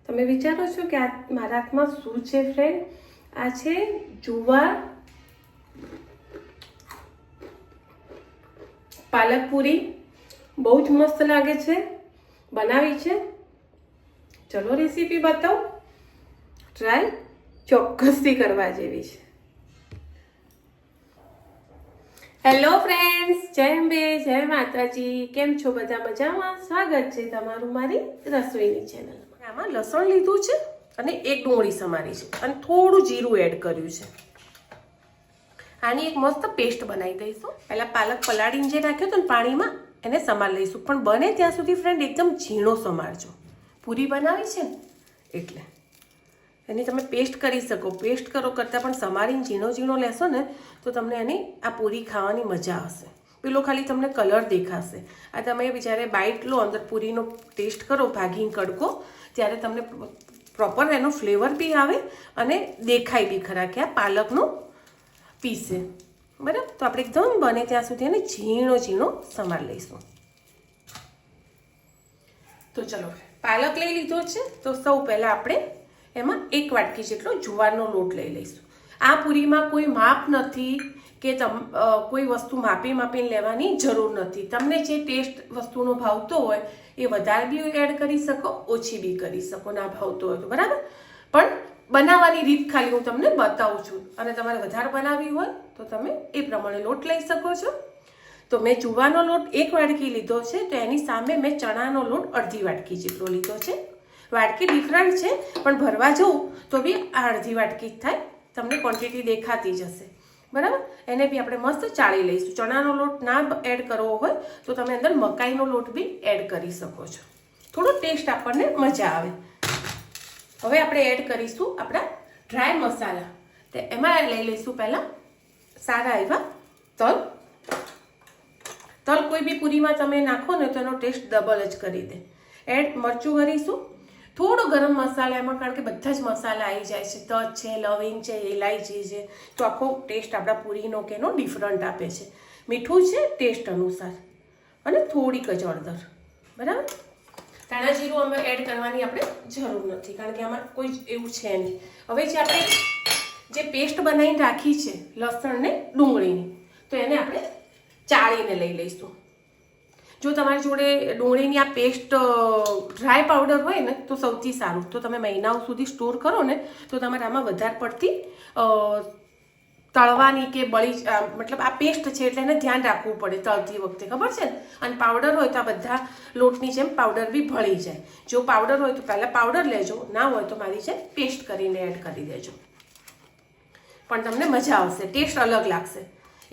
તમે વિચારો છો કે આ મારા હાથમાં શું છે ફ્રેન્ડ? આ છે જુવાર પાલક પૂરી. બહુ જ મસ્ત લાગે છે. બનાવી છે. ચલો રેસીપી બતાવો. ટ્રાય ચોક્કસથી કરવા જેવી છે. હેલો ફ્રેન્ડ્સ, જય અંબે, જય માતાજી. કેમ છો બધા? મજામાં? સ્વાગત છે તમારું મારી રસોઈની ચેનલમાં. આમાં લસણ લીધું છે અને એક ડુંગળી સમારી છે અને થોડું જીરું એડ કર્યું છે. આની એક મસ્ત પેસ્ટ બનાવી દઈશું. પહેલાં પાલક પલાળીને જે રાખ્યો હતો ને પાણીમાં એને સમાર લઈશું, પણ બને ત્યાં સુધી ફ્રેન્ડ એકદમ ઝીણો સમારજો. પૂરી બનાવી છે ને એટલે એની તમે પેસ્ટ કરી શકો. પેસ્ટ કરો કરતાં પણ સમારીને ઝીણો ઝીણો લેશો ને તો તમને એની આ પૂરી ખાવાની મજા આવશે. પેલો ખાલી તમને કલર દેખાશે. આ તમે જ્યારે બાઈટ લો, અંદર પૂરીનો ટેસ્ટ કરો ભાગીને કડકો, ત્યારે તમને પ્રોપર એનો ફ્લેવર બી આવે અને દેખાય બી ખરા કે આ પાલકનો પીસ છે. બરાબર? તો આપણે એકદમ બને ત્યાં સુધી એને ઝીણો ઝીણો સમાર લઈશું. તો ચલો, પાલક લઈ લીધો છે તો સૌ પહેલાં આપણે એમાં 1 વાટકી જેટલો જુવારનો લોટ લઈ લઈશું. આ પૂરીમાં કોઈ માપ નથી કે કોઈ વસ્તુ માપીને લેવાની જરૂર નથી. તમને જે ટેસ્ટ વસ્તુનો ભાવતો હોય એ વધારે બી એડ કરી શકો, ઓછી બી કરી શકો, ના ભાવતો હોય તો. બરાબર? પણ બનાવવાની રીત ખાલી હું તમને બતાવું છું, અને તમારે વધારે બનાવવી હોય તો તમે એ પ્રમાણે લોટ લઈ શકો છો. તો મેં જુવારનો લોટ 1 વાટકી લીધો છે, તો એની સામે મેં ચણાનો લોટ અડધી વાટકી જેટલો લીધો છે. વાટકી ડિફરન્ટ છે, પણ ભરવા જવું તો બી આ અડધી વાટકી જ થાય. તમને ક્વોન્ટિટી દેખાતી જ હશે. બરાબર? એને બી આપણે મસ્ત ચાળી લઈશું. ચણાનો લોટ ના એડ કરવો હોય તો તમે અંદર મકાઈનો લોટ બી એડ કરી શકો છો. થોડો ટેસ્ટ આપણને મજા આવે. હવે આપણે એડ કરીશું આપણા ડ્રાય મસાલા. તો એમાં લઈ લઈશું પહેલાં સારા એવા તલ. તલ કોઈ બી પૂરીમાં તમે નાખો ને તો એનો ટેસ્ટ ડબલ જ કરી દે. એડ મરચું કરીશું. થોડો ગરમ મસાલા એમાં, કારણ કે બધા જ મસાલા આવી જાય છે. તજ છે, લવિંગ છે, ઇલાયચી છે, તો આખો ટેસ્ટ આપણા પૂરીનો કે એનો ડિફરન્ટ આપે છે. મીઠું છે ટેસ્ટ અનુસાર, અને થોડીક જ હળદર. બરાબર? ધાણા જીરું અમે એડ કરવાની આપણે જરૂર નથી, કારણ કે આમાં કોઈ એવું છે નહીં. હવે જે આપણે જે પેસ્ટ બનાવીને રાખી છે લસણ ને ડુંગળીની, તો એને આપણે ચાળીને લઈ લઈશું. જો તમારી જોડે ડુંગળીની આ પેસ્ટ ડ્રાય પાવડર હોય ને તો સૌથી સારું. તો તમે મહિનાઓ સુધી સ્ટોર કરો ને તો તમારે આમાં વધારે પડતી તળવાની કે મતલબ આ પેસ્ટ છે એટલે એને ધ્યાન રાખવું પડે તળતી વખતે, ખબર છે ને? અને પાવડર હોય તો આ બધા લોટની જેમ પાવડર બી ભળી જાય. જો પાવડર હોય તો પહેલાં પાવડર લેજો, ના હોય તો મારી જેમ પેસ્ટ કરીને એડ કરી દેજો. પણ તમને મજા આવશે, ટેસ્ટ અલગ લાગશે.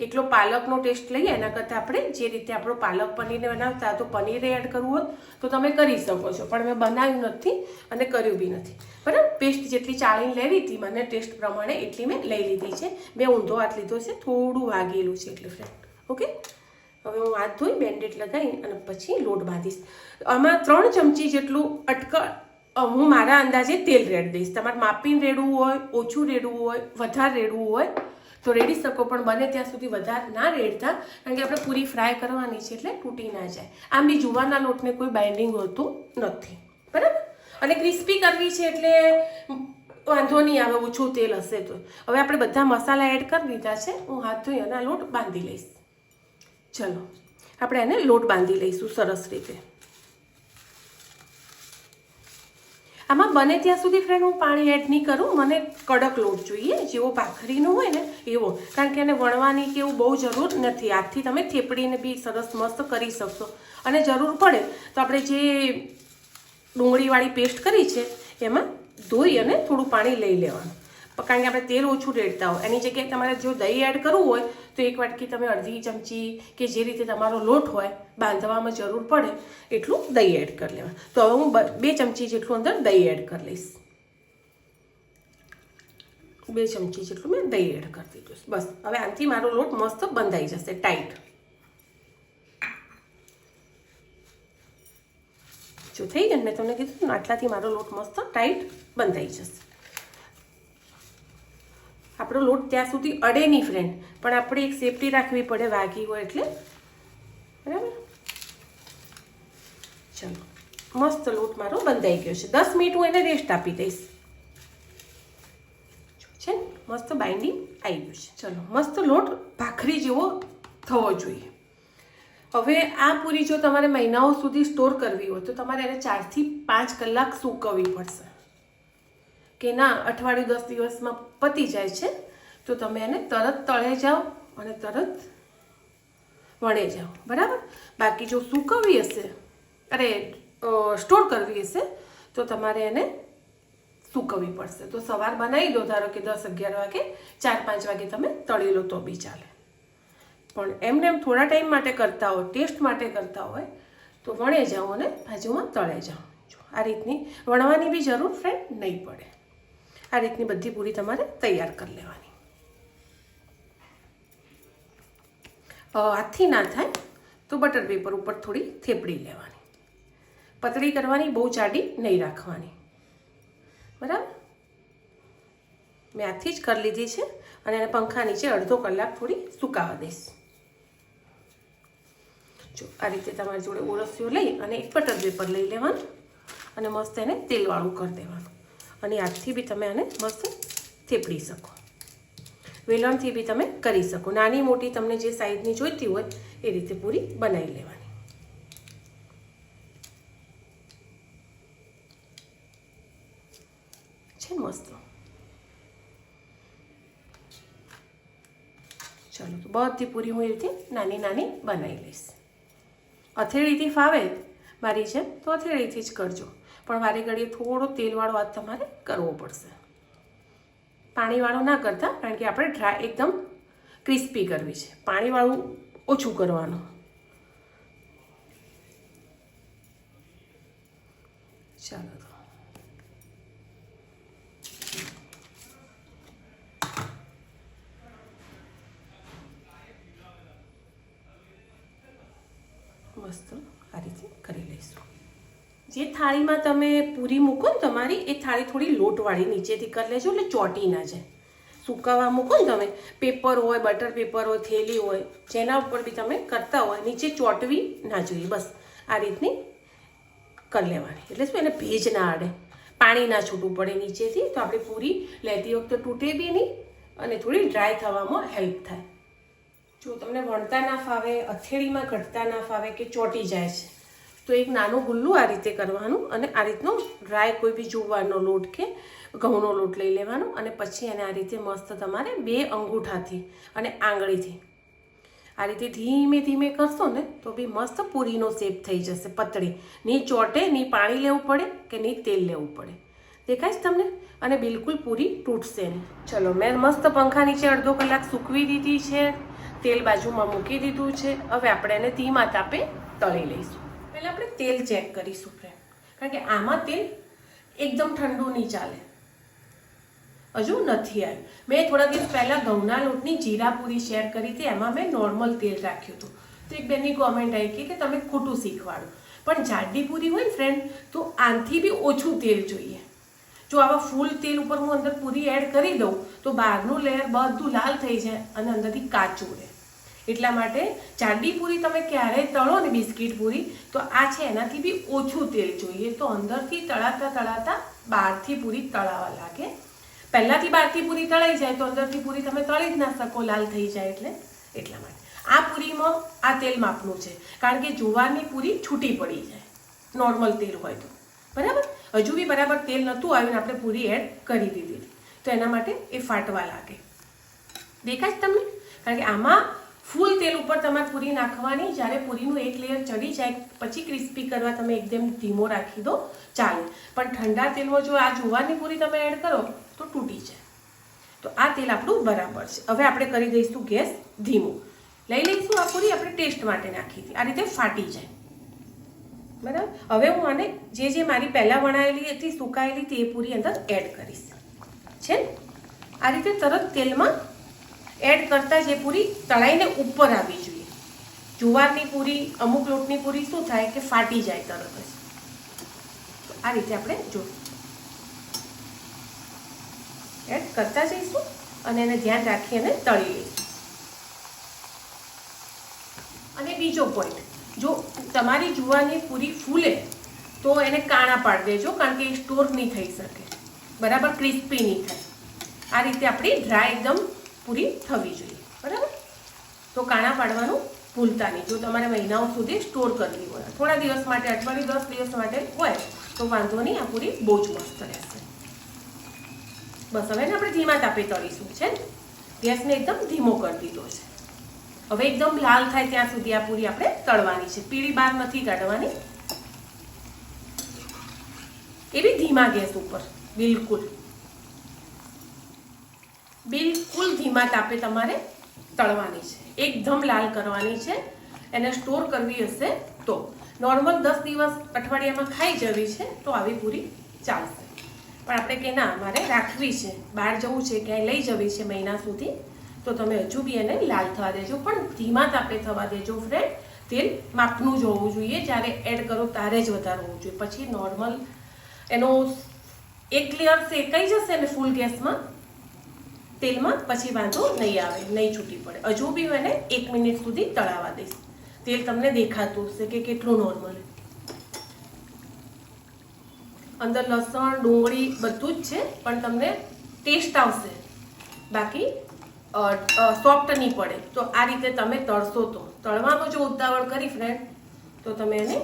એકલો પાલકનો ટેસ્ટ લઈએ એના કરતાં આપણે જે રીતે આપણો પાલક પનીરને બનાવતા તો પનીર એડ કરવું હોય તો તમે કરી શકો છો, પણ મેં બનાવ્યું નથી અને કર્યું બી નથી. બરાબર? પેસ્ટ જેટલી ચાળીને લેવી હતી મને ટેસ્ટ પ્રમાણે એટલી મેં લઈ લીધી છે. મેં ઊંધો હાથ લીધો છે, થોડું વાગેલું છે એટલે ફ્રેન્ડ. ઓકે? હવે હું હાથ ધોઈ બેન્ડેડ લગાવી અને પછી લોટ બાંધીશ. આમાં 3 ચમચી જેટલું હું મારા અંદાજે તેલ રેડ દઈશ. તમારે માપીને રેડવું હોય, ઓછું રેડવું હોય, વધારે રેડવું હોય તો રેડી શકો, પણ બને ત્યાં સુધી વધારે ના રેડતા, કારણ કે આપણે પૂરી ફ્રાય કરવાની છે એટલે તૂટી ના જાય. આમ બી જુવારના લોટને કોઈ બાઇન્ડિંગ હોતું નથી. બરાબર? અને ક્રિસ્પી કરવી છે એટલે વાંધો નહીં આવે, ઓછું તેલ હશે તો. હવે આપણે બધા મસાલા એડ કરી દીધા છે. હું હાથ ધોઈ અને આ લોટ બાંધી લઈશ. ચલો, આપણે એને લોટ બાંધી લઈશું સરસ રીતે. આમાં બને ત્યાં સુધી ફ્રેન્ડ હું પાણી એડ નહીં કરું. મને કડક લોટ જોઈએ, જેવો ભાખરીનો હોય ને એવો, કારણ કે એને વણવાની કે એવું બહુ જરૂર નથી. હાથથી તમે થેપડીને બી સરસ મસ્ત કરી શકશો. અને જરૂર પડે તો આપણે જે ડુંગળીવાળી પેસ્ટ કરી છે એમાં ધોઈ અને થોડું પાણી લઈ લેવાનું, કારણ કે આપણે તેલ ઓછું રેડતા હોય. એની જગ્યાએ તમારે જો દહીં એડ કરવું હોય તો 1 વાટકી તમે અડધી ચમચી કે જે રીતે તમારો લોટ હોય બાંધવામાં જરૂર પડે એટલું દહીં એડ કરી લેવાનું. તો હવે હું 2 ચમચી જેટલું અંદર દહીં એડ કરી લઈશ. 2 ચમચી જેટલું મેં દહીં એડ કરી દીધું. બસ, હવે આનાથી મારો લોટ મસ્ત બંધાઈ જશે, ટાઈટ. જો થઈ ગયું, મેં તમને કીધું આટલાથી મારો લોટ મસ્ત ટાઈટ બંધાઈ જશે. આપણો લોટ ત્યાં સુધી અડે નહીં ફ્રેન્ડ, પણ આપણે એક સેફટી રાખવી પડે વાગી હોય એટલે. બરાબર? ચલો, મસ્ત લોટ મારો બંધાઈ ગયો છે. 10 મિનિટ હું એને રેસ્ટ આપી દઈશ. છે ને મસ્ત બાઇન્ડિંગ આવી ગયું છે. ચલો, મસ્ત લોટ ભાખરી જેવો થવો જોઈએ. હવે આ પૂરી જો તમારે મહિનાઓ સુધી સ્ટોર કરવી હોય તો તમારે એને 4 થી 5 કલાક સૂકવવી પડશે. કે ના અઠવાડિયું 10 દિવસમાં પતી જાય છે તો તમે એને તરત તળે જાઓ અને તરત વણે જાઓ, બરાબર. બાકી જો સૂકવવી હશે, સ્ટોર કરવી હશે તો તમારે એને સૂકવવી પડશે. તો સવાર બનાવી દો, ધારો કે 10-11 વાગે, 4-5 વાગે તમે તળી લો તો બી ચાલે. પણ એમને એમ થોડા ટાઈમ માટે કરતા હોય, ટેસ્ટ માટે કરતા હોય તો વણે જાઓ અને બાજુમાં તળે જાઓ. જો આ રીતની વણવાની બી જરૂર ફ્રેન્ડ નહીં પડે. આ રીતની બધી પૂરી તમારે તૈયાર કરી લેવાની. હાથથી ના થાય તો બટર પેપર ઉપર થોડી થેપડી લેવાની. પતળી કરવાની, બહુ જાડી નહીં રાખવાની, બરાબર. મેં હાથથી જ કરી લીધી છે અને એને પંખા નીચે અડધો કલાક થોડી સુકાવા દઈશ. જો આ રીતે તમારી જોડે ઓળસીઓ લઈ અને એક બટર પેપર લઈ લેવાનું અને મસ્ત એને તેલવાળું કરી દેવાનું. અને હાથથી બી તમે આને મસ્ત થેપડી શકો, વેલણથી બી તમે કરી શકો. નાની મોટી તમને જે સાઈઝની જોઈતી હોય એ રીતે પૂરી બનાવી લેવાની. છે મસ્ત. ચલો, તો બધી પૂરી હું એ રીતે નાની નાની બનાવી લઈશ. અથેળીથી ફાવે મારી જેમ તો અથેળીથી જ કરજો, પણ વારે ઘડીએ થોડો તેલવાળો હાથ તમારે કરવો પડશે. પાણીવાળો ના કરતા, કારણ કે આપણે ડ્રાય એકદમ ક્રિસ્પી કરવી છે. પાણીવાળું ઓછું કરવાનું. ચાલો, મસ્ત આ રીતે કરી લઈશું. જે થાળીમાં તમે પૂરી મૂકો ને તમારી, એ થાળી થોડી લોટવાળી નીચેથી કરી લેજો એટલે ચોટી ના જાય. સુકાવા મૂકો ને તમે, પેપર હોય, બટર પેપર હોય, થેલી હોય, જેના ઉપર બી તમે કરતા હોય, નીચે ચોંટવી ના જોઈએ. બસ આ રીતની કરી લેવાની. એટલે શું, એને ભેજ ના અડે, પાણી ના છૂટવું પડે નીચેથી, તો આપણી પૂરી લેતી વખતે તૂટે બી નહીં અને થોડી ડ્રાય થવામાં હેલ્પ થાય. જો તમને વણતા ના ફાવે, અથેળીમાં ઘટતા ના ફાવે કે ચોંટી જાય છે, તો એક નાનું ગુલ્લું આ રીતે કરવાનું અને આ રીતનો ડ્રાય કોઈ બી જુવારનો લોટ કે ઘઉંનો લોટ લઈ લેવાનો અને પછી એને આ રીતે મસ્ત તમારે 2 અંગૂઠાથી અને આંગળીથી આ રીતે ધીમે ધીમે કરશો ને તો બી મસ્ત પૂરીનો શેપ થઈ જશે. પતળી, નહીં ચોટે, નહીં પાણી લેવું પડે કે નહીં તેલ લેવું પડે. દેખાય છે તમને? અને બિલકુલ પૂરી તૂટશે નહીં. ચલો, મેં મસ્ત પંખા નીચે અડધો કલાક સૂકવી દીધી છે, તેલ બાજુમાં મૂકી દીધું છે. હવે આપણે એને ધીમા તાપે તળી લઈશું. પહેલાં આપણે તેલ ચેક કરીશું ફ્રેન્ડ, કારણ કે આમાં તેલ એકદમ ઠંડુ નહીં ચાલે, હજુ નથી આવ્યું. મેં થોડા દિવસ પહેલાં ઘઉંના લોટની જીરા પૂરી શેર કરી હતી, એમાં મેં નોર્મલ તેલ રાખ્યું હતું. તો એક બેનની કોમેન્ટ આવી કે તમે ખોટું શીખવાડો. પણ જાડી પૂરી હોય ને ફ્રેન્ડ, તો આનાથી બી ઓછું તેલ જોઈએ. જો આવા ફૂલ તેલ ઉપર હું અંદર પૂરી એડ કરી દઉં તો બહારનું લેયર બધું લાલ થઈ જાય અને અંદરથી કાચું રહે. એટલા માટે જાડી પૂરી તમે ક્યારેય તળો ને, બિસ્કિટ પૂરી, તો આ છે એનાથી બી ઓછું તેલ જોઈએ. તો અંદરથી તળાતા તળાતા બહારથી પૂરી તળાવા લાગે. પહેલાંથી બહારથી પૂરી તળાઈ જાય તો અંદરથી પૂરી તમે તળી જ ના શકો, લાલ થઈ જાય. એટલા માટે આ પૂરીમાં આ તેલ માપનું છે, કારણ કે જુવારની પૂરી છૂટી પડી જાય નોર્મલ તેલ હોય તો, બરાબર. હજુ બી બરાબર તેલ નહોતું આવ્યું ને આપણે પૂરી એડ કરી દીધી, તો એના માટે એ ફાટવા લાગે. દેખાય તમને? કારણ કે આમાં ફૂલ તેલ ઉપર તમારે પૂરી નાખવાની. જ્યારે પૂરીનું એક લેયર ચડી જાય પછી ક્રિસ્પી કરવા તમે એકદમ ધીમો રાખી દો, ચાલે. પણ ઠંડા તેલમાં જો આ જુવારની પૂરી તમે એડ કરો તો તૂટી જાય. તો આ તેલ આપણું બરાબર છે. હવે આપણે કરી દઈશું ગેસ ધીમો. લઈ લઈશું આ પૂરી આપણે ટેસ્ટ માટે નાખી હતી, આ રીતે ફાટી જાય, બરાબર. હવે હું આને જે મારી પહેલાં વણાયેલી હતી, સુકાયેલી હતી, એ પૂરી અંદર એડ કરીશ. છે ને આ રીતે તરત તેલમાં એડ કરતા જે પૂરી તળાઈને ઉપર આવી જોઈએ. જુવારની પૂરી, અમુક લોટની પૂરી શું થાય કે ફાટી જાય તરત જ. તો આ રીતે આપણે જો એડ કરતા જઈશું અને એને ધ્યાન રાખી અને તળી લઈશું. અને બીજો પોઈન્ટ, જો તમારી જુવારની પૂરી ફૂલે તો એને કાણા પાડી દેજો, કારણ કે એ સ્ટોર નહીં થઈ શકે, બરાબર ક્રિસ્પી નહીં થાય. આ રીતે આપણી ડ્રાય એકદમ પૂરી થવી જોઈએ, બરાબર. તો કાણા પાડવાનું ભૂલતા નહીં. જો તમારે મહિનાઓ સુધી સ્ટોર કરવી હોય, થોડા દિવસ માટે, અઠવાડિયું 10 દિવસ માટે હોય તો વાંધો નહીં, આ પૂરી બહુ જ મસ્ત રહેશે. બસ હવે ને આપણે ધીમા તાપે તળીશું છે. ગેસને એકદમ ધીમો કરી દીધો છે. હવે એકદમ લાલ થાય ત્યાં સુધી આ પૂરી આપણે તળવાની છે. પીળી બહાર નથી કાઢવાની, એવી ધીમા ગેસ ઉપર બિલકુલ ધીમા તાપે તમારે તળવાની છે. એકદમ લાલ કરવાની છે. એને સ્ટોર કરવી હશે તો નોર્મલ 10 દિવસ અઠવાડિયામાં ખાઈ જવી છે તો આવી પૂરી ચાલશે. પણ આપણે કે ના મારે રાખવી છે, બહાર જવું છે, ક્યાંય લઈ જવી છે મહિના સુધી, તો તમે હજુ બી એને લાલ થવા દેજો, પણ ધીમા તાપે થવા દેજો ફ્રેન્ડ. તેલ માપનું જ હોવું જોઈએ, જ્યારે એડ કરો ત્યારે જ વધારે હોવું જોઈએ. પછી નોર્મલ એનો એક લેયર શેકાઈ જશે ને ફૂલ ગેસમાં તેલમાં, પછી વાંધો નહીં આવે, નહીં છૂટી પડે. હજુ બી એને 1 મિનિટ સુધી તળાવવા દઈશ. તેલ તમને દેખાતું હશે કે કેટલું નોર્મલ, અંદર લસણ ડુંગળી બધું જ છે, પણ તમને ટેસ્ટ આવશે, બાકી સોફ્ટ નહીં પડે. તો આ રીતે તમે તળશો તો, તળવાનો જો ઉતાવળ કરી ફ્રેન્ડ તો તમે એને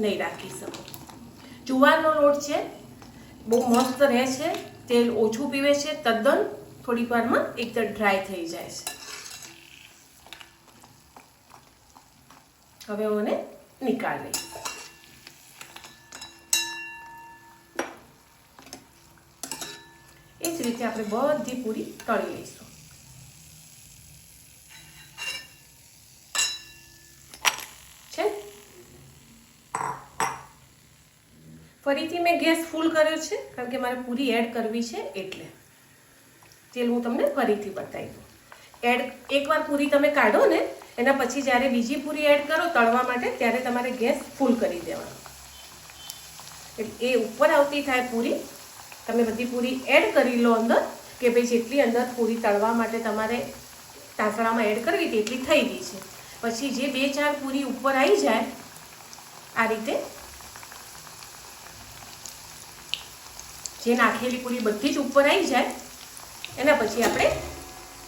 નહીં રાખી શકો. જુવારનો લોટ છે, બહુ મસ્ત રહે છે, તેલ ઓછું પીવે છે, તદ્દન થોડીક વારમાં એકદમ ડ્રાય થઈ જાય છે. હવે હું એને નીકાળી લઈશ. એ જ રીતે આપણે બધી પૂરી તળી લઈશું. છે ફરીથી મેં ગેસ ફૂલ કર્યો છે, કારણ કે મારે પૂરી એડ કરવી છે એટલે. તેલ હું તમને ફરીથી બતાવી દઉં. એકવાર પૂરી તમે કાઢો ને એના પછી જ્યારે બીજી પૂરી એડ કરો તળવા માટે, ત્યારે તમારે ગેસ ફૂલ કરી દેવાનો. એટલે એ ઉપર આવતી થાય પૂરી. તમે બધી પૂરી એડ કરી લો અંદર, કે ભાઈ જેટલી અંદર પૂરી તળવા માટે તમારે તાંસળામાં એડ કરવી હતી એટલી થઈ ગઈ છે. પછી જે 2-4 પૂરી ઉપર આવી જાય આ રીતે, જે નાખેલી પૂરી બધી જ ઉપર આવી જાય, એના પછી આપણે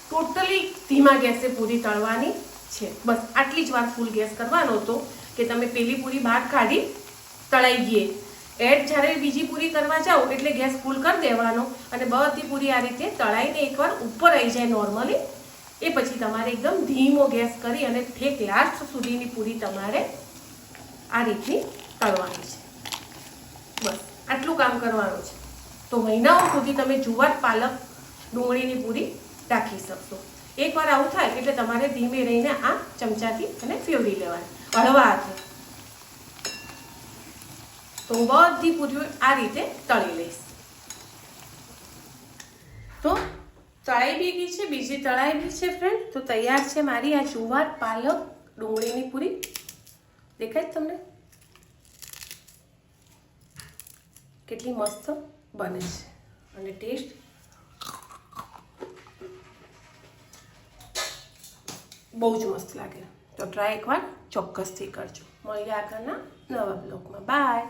ટોટલી ધીમા ગેસે પૂરી તળવાની છે. બસ આટલી જ વાર ફૂલ ગેસ કરવાનો હતો કે તમે પેલી પૂરી બહાર કાઢી તળાઈ ગઈ, એડ જ્યારે બીજી પૂરી કરવા જાઓ એટલે ગેસ ફૂલ કરી દેવાનો, અને બધી પૂરી આ રીતે તળાઈને એકવાર ઉપર આવી જાય નોર્મલી, એ પછી તમારે એકદમ ધીમો ગેસ કરી અને ઠેક લાસ્ટ સુધીની પૂરી તમારે આ રીતની તળવાની છે. બસ આટલું કામ કરવાનું છે. તો મહિનાઓ સુધી તમે જુવાર પાલક ડુંગળીની પૂરી રાખી શકશો. એકવાર આવું થાય એટલે તમારે ધીમે રહીને આ ચમચાથી અને ફેરવી લેવાની હળવા હાથે. તો હું બધી પૂરીઓ આ રીતે તળી લઈશ. તો તળાઈ બી ગઈ છે, બીજી તળાઈ બી છે ફ્રેન્ડ. તો તૈયાર છે મારી આ જુવાર પાલક ડુંગળીની પૂરી. દેખાય તમને કેટલી મસ્ત બને છે, અને ટેસ્ટ બહુ જ મસ્ત લાગે. તો ટ્રાય એકવાર ચોક્કસથી કરજો. મળીએ આગળના નવા બ્લોગમાં. બાય.